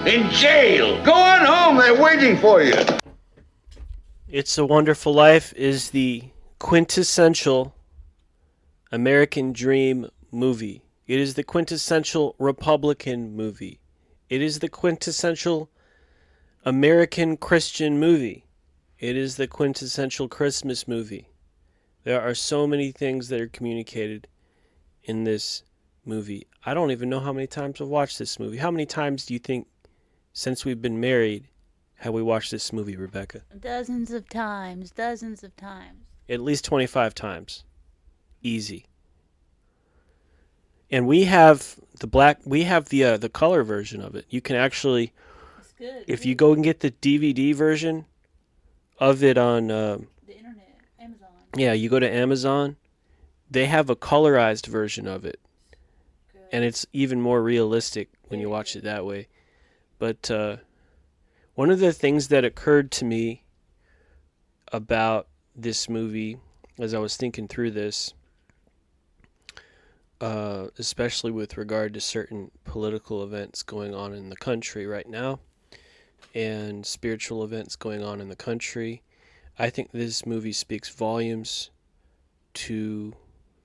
In jail. Go on home. They're waiting for you. It's a Wonderful Life is the quintessential American dream movie. It is the quintessential Republican movie. It is the quintessential American Christian movie. It is the quintessential Christmas movie. There are so many things that are communicated in this movie. I don't even know how many times I've watched this movie. How many times do you think since we've been married have we watched this movie, Rebecca? Dozens of times. At least 25 times. Easy. And we have the color version of it. You can actually, It's good. if you go and get the DVD version of it on, The internet, Amazon. yeah, you go to Amazon, they have a colorized version of it. Good. And it's even more realistic when you watch it that way. But one of the things that occurred to me about this movie as I was thinking through this, especially with regard to certain political events going on in the country right now and spiritual events going on in the country, I think this movie speaks volumes to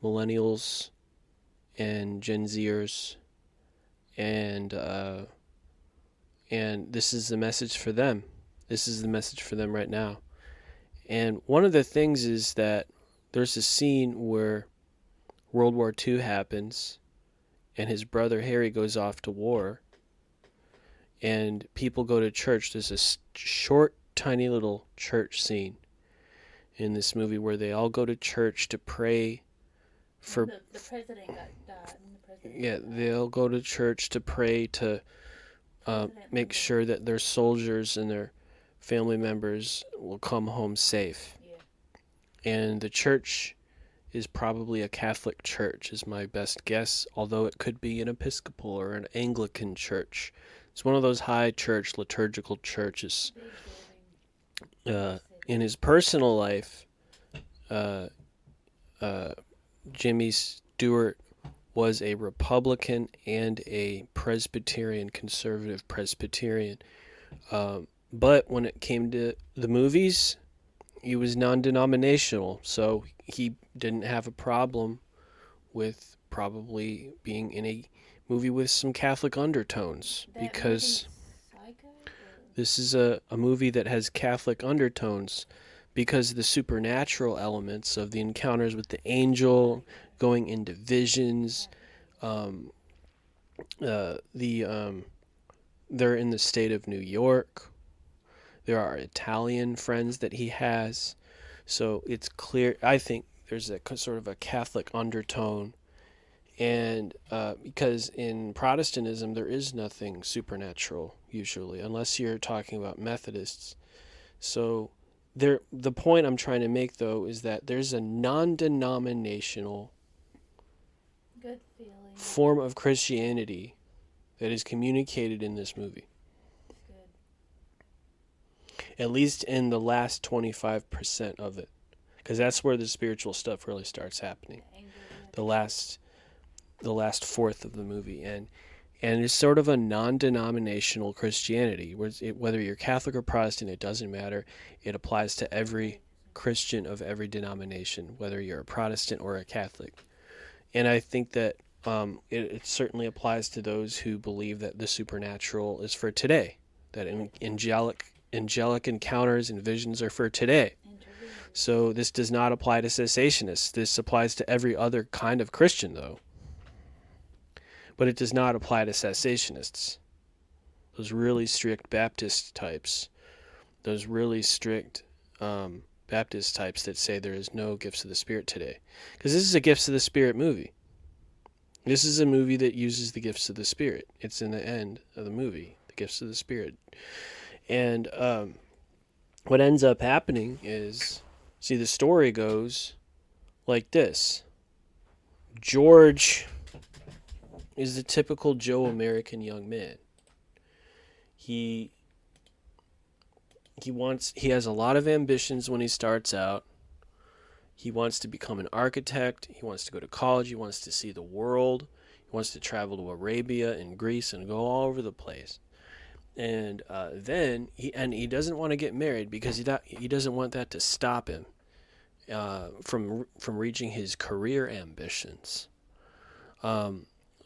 millennials and Gen Zers, and this is the message for them. This is the message for them right now. And one of the things is that there's a scene where World War II happens and his brother Harry goes off to war and people go to church. There's a short, tiny little church scene in this movie where they all go to church to pray for... The president died. Yeah, they'll go to church to pray to make sure that their soldiers and their family members will come home safe. Yeah. And the church is probably a Catholic church, is my best guess, although it could be an Episcopal or an Anglican church. It's one of those high church, liturgical churches. In his personal life, Jimmy Stewart was a Republican and a Presbyterian, conservative Presbyterian. But when it came to the movies, he was non-denominational, so he didn't have a problem with probably being in a movie with some Catholic undertones, because this is a movie that has Catholic undertones because of the supernatural elements of the encounters with the angel, going into visions. They're in the state of New York. There are Italian friends that he has. So it's clear, I think there's a sort of a Catholic undertone. And because in Protestantism, there is nothing supernatural, usually, unless you're talking about Methodists. So the point I'm trying to make, though, is that there's a non-denominational form of Christianity that is communicated in this movie. At least in the last 25% of it, because that's where the spiritual stuff really starts happening. The last fourth of the movie, and it's sort of a non-denominational Christianity. Whether you're Catholic or Protestant, it doesn't matter. It applies to every Christian of every denomination, whether you're a Protestant or a Catholic. And I think that it certainly applies to those who believe that the supernatural is for today, that angelic encounters and visions are for today. So this does not apply to cessationists. This applies to every other kind of Christian, though. But it does not apply to cessationists. Those really strict Baptist types. Those really strict Baptist types that say there is no gifts of the Spirit today. Because this is a gifts of the Spirit movie. This is a movie that uses the gifts of the Spirit. It's in the end of the movie, the gifts of the Spirit. And what ends up happening is, see, the story goes like this. George is the typical Joe American young man. He has a lot of ambitions when he starts out. He wants to become an architect. He wants to go to college. He wants to see the world. He wants to travel to Arabia and Greece and go all over the place. And then he doesn't want to get married because he doesn't want that to stop him from reaching his career ambitions.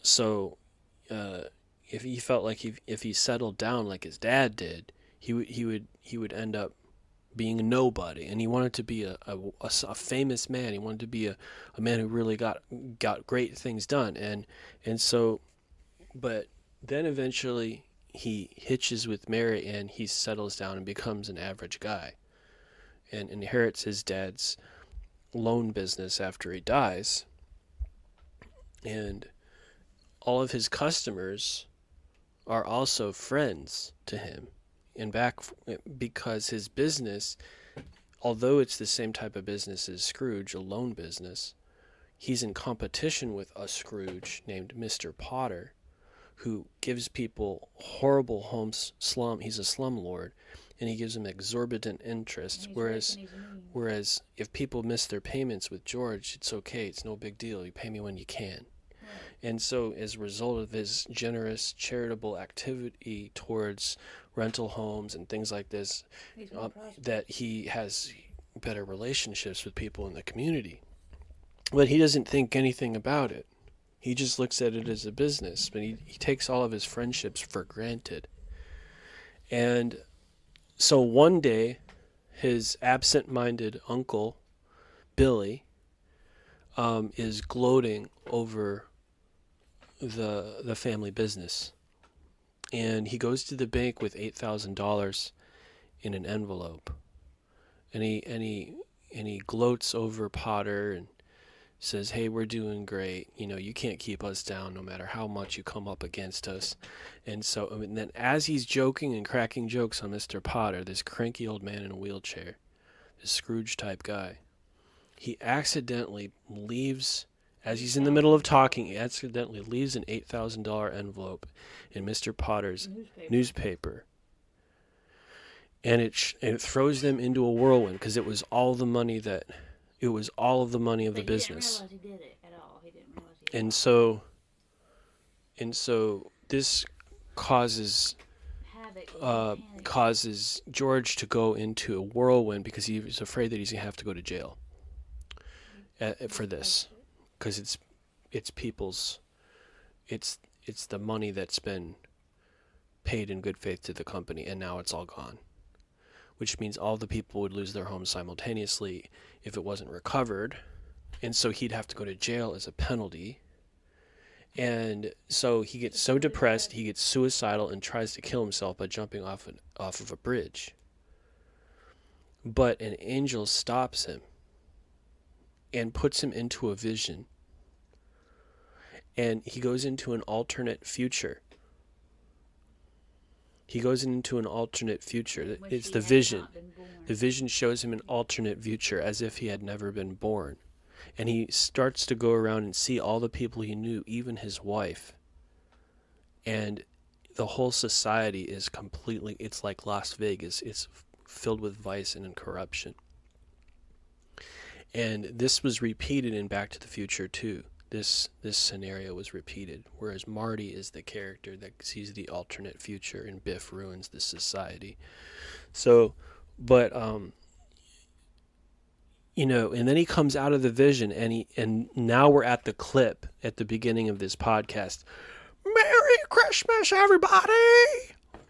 So if he felt like if he settled down like his dad did, he would end up being a nobody, and he wanted to be a famous man. He wanted to be a man who really got great things done, and so, but then eventually he hitches with Mary and he settles down and becomes an average guy, and inherits his dad's loan business after he dies, and all of his customers are also friends to him. And back because his business, although it's the same type of business as Scrooge, a loan business, he's in competition with a Scrooge named Mr. Potter, who gives people horrible slum. He's a slumlord, and he gives them exorbitant interest. Whereas if people miss their payments with George, it's okay. It's no big deal. You pay me when you can. And so as a result of his generous charitable activity towards rental homes and things like this, that he has better relationships with people in the community. But he doesn't think anything about it. He just looks at it as a business, but he takes all of his friendships for granted. And so one day, his absent-minded uncle, Billy, is gloating over the family business, and he goes to the bank with $8,000 in an envelope, and he gloats over Potter and says, "Hey, we're doing great. You can't keep us down no matter how much you come up against us." And then as he's joking and cracking jokes on Mr. Potter, this cranky old man in a wheelchair, this Scrooge type guy, he accidentally leaves. As he's in the middle of talking, he accidentally leaves an $8,000 envelope in Mr. Potter's newspaper. And it throws them into a whirlwind because it was all of the money of the business. He didn't realize he did it at all. He didn't realize he did it. And so this causes George to go into a whirlwind because he was afraid that he's going to have to go to jail for this. Because it's the money that's been paid in good faith to the company, and now it's all gone, which means all the people would lose their homes simultaneously if it wasn't recovered, and so he'd have to go to jail as a penalty. And so he gets so depressed, he gets suicidal and tries to kill himself by jumping off of a bridge. But an angel stops him and puts him into a vision. And he goes into an alternate future. It's the vision. The vision shows him an alternate future as if he had never been born. And he starts to go around and see all the people he knew, even his wife. And the whole society is it's like Las Vegas. It's filled with vice and corruption. And this was repeated in Back to the Future too. This scenario was repeated, whereas Marty is the character that sees the alternate future and Biff ruins the society. So, but and then he comes out of the vision, and now we're at the clip at the beginning of this podcast. Merry Christmas, everybody!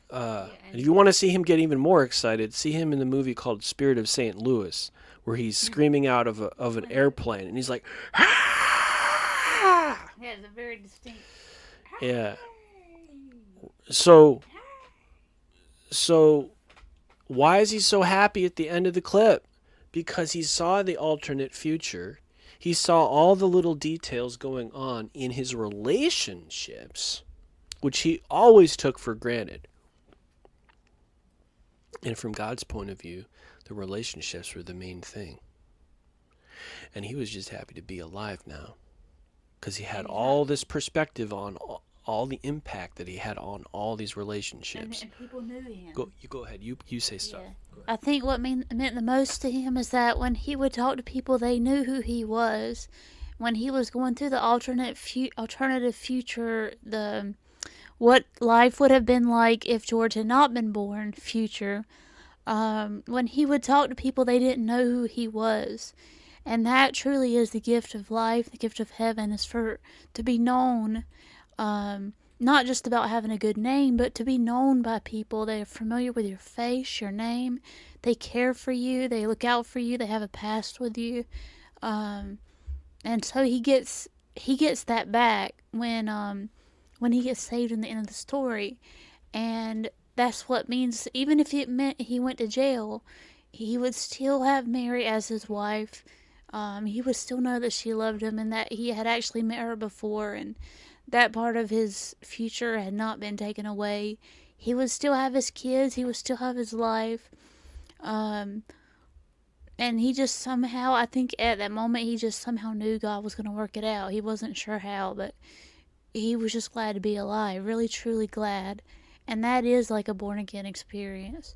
And if you want to see him get even more excited, see him in the movie called Spirit of St. Louis, where he's screaming out of an airplane, and he's like, "Ah!" Yeah, it's a very distinct. Yeah. So why is he so happy at the end of the clip? Because he saw the alternate future. He saw all the little details going on in his relationships, which he always took for granted. And from God's point of view, the relationships were the main thing. And he was just happy to be alive now, because he had all this perspective on all the impact that he had on all these relationships. And people knew him. Go ahead. You say stuff. Yeah. I think what meant the most to him is that when he would talk to people, they knew who he was. When he was going through the alternative future, what life would have been like if George had not been born, future. When he would talk to people, they didn't know who he was. And that truly is the gift of life, the gift of heaven, is to be known, not just about having a good name, but to be known by people. They are familiar with your face, your name. They care for you. They look out for you. They have a past with you. And so he gets that back when he gets saved in the end of the story. And that's what means, even if it meant he went to jail, he would still have Mary as his wife. He would still know that she loved him and that he had actually met her before, and that part of his future had not been taken away. He would still have his kids. He would still have his life. And he just somehow, I think at that moment, he just somehow knew God was going to work it out. He wasn't sure how, but he was just glad to be alive, really, truly glad. And that is like a born-again experience.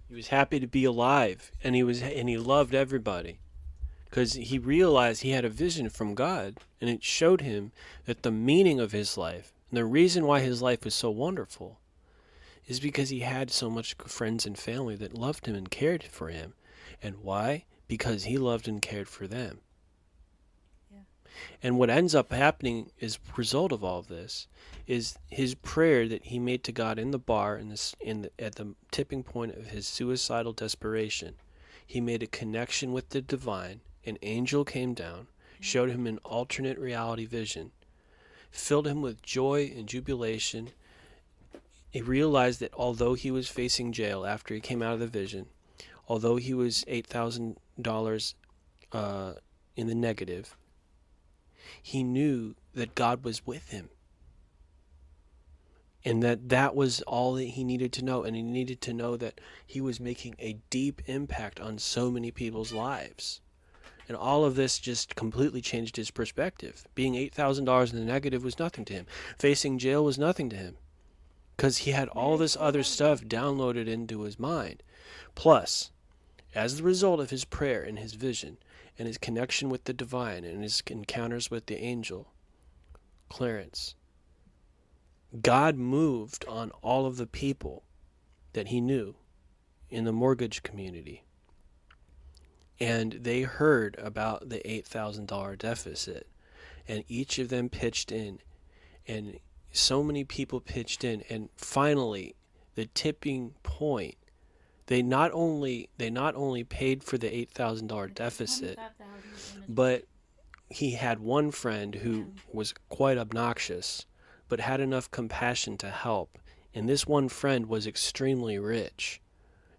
He was happy to be alive, and he loved everybody, because he realized he had a vision from God, and it showed him that the meaning of his life, and the reason why his life was so wonderful, is because he had so much friends and family that loved him and cared for him. And why? Because he loved and cared for them. Yeah. And what ends up happening as a result of all of this is his prayer that he made to God in the bar, at the tipping point of his suicidal desperation. He made a connection with the divine. An angel came down, showed him an alternate reality vision, filled him with joy and jubilation. He realized that although he was facing jail after he came out of the vision, although he was $8,000 in the negative, he knew that God was with him. And that was all that he needed to know. And he needed to know that he was making a deep impact on so many people's lives. And all of this just completely changed his perspective. Being $8,000 in the negative was nothing to him. Facing jail was nothing to him, because he had all this other stuff downloaded into his mind. Plus, as the result of his prayer and his vision and his connection with the divine and his encounters with the angel, Clarence, God moved on all of the people that he knew in the mortgage community. And they heard about the $8,000 deficit, and each of them pitched in, and so many people pitched in, and finally, the tipping point, they not only paid for the $8,000 deficit, but he had one friend who was quite obnoxious, but had enough compassion to help, and this one friend was extremely rich.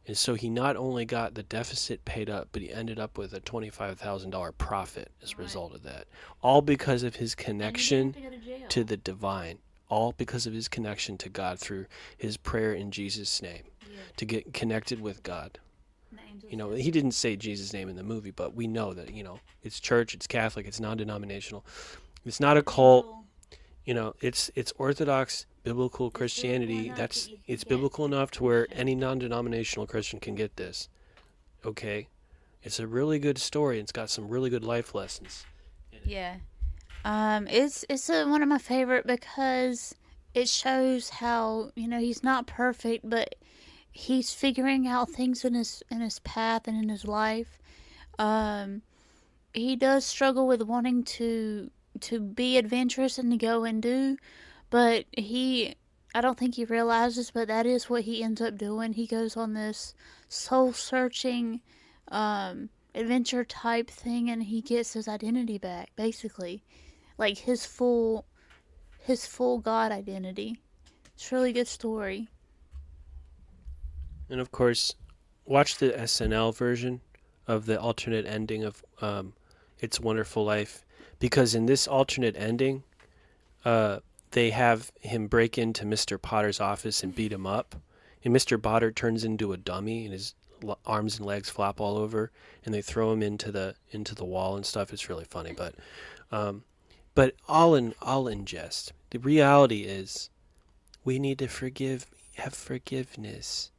And so he not only got the deficit paid up, but he ended up with a $25,000 profit as a result of that. All because of his connection to the divine. All because of his connection to God through his prayer in Jesus' name. Yeah. To get connected with God. He didn't say Jesus' name in the movie, but we know that, it's church, it's Catholic, it's non-denominational. It's not a cult. It's Orthodox biblical Christianity. It's biblical enough to where any non-denominational Christian can get this. Okay? It's a really good story. It's got some really good life lessons. Yeah. It's one of my favorite because it shows how, he's not perfect, but he's figuring out things in his path and in his life. He does struggle with wanting to be adventurous and to go and do, but I don't think he realizes, but that is what he ends up doing. He goes on this soul-searching adventure type thing, and he gets his identity back, basically. Like his full God identity. It's a really good story. And of course, watch the SNL version of the alternate ending of It's a Wonderful Life, because in this alternate ending, they have him break into Mr. Potter's office and beat him up, and Mr. Potter turns into a dummy, and his arms and legs flap all over, and they throw him into the wall and stuff. It's really funny, but all in jest. The reality is, we need to have forgiveness,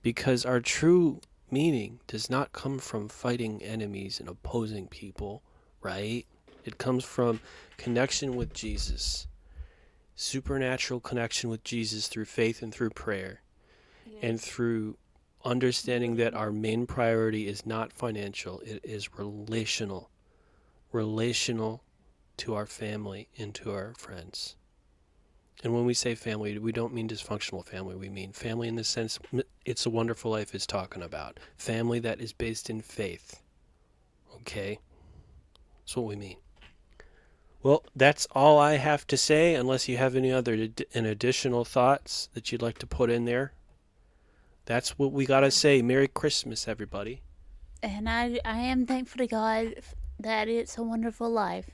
because our true meaning does not come from fighting enemies and opposing people, right? It comes from connection with Jesus. supernatural connection with Jesus through faith and through prayer, and through understanding that our main priority is not financial, it is relational to our family and to our friends. And when we say family, we don't mean dysfunctional family. We mean family in the sense It's a Wonderful Life is talking about. Family that is based in faith. Okay? That's what we mean. Well, that's all I have to say, unless you have any other additional thoughts that you'd like to put in there. That's what we got to say. Merry Christmas, everybody. And I am thankful to God that it's a wonderful life.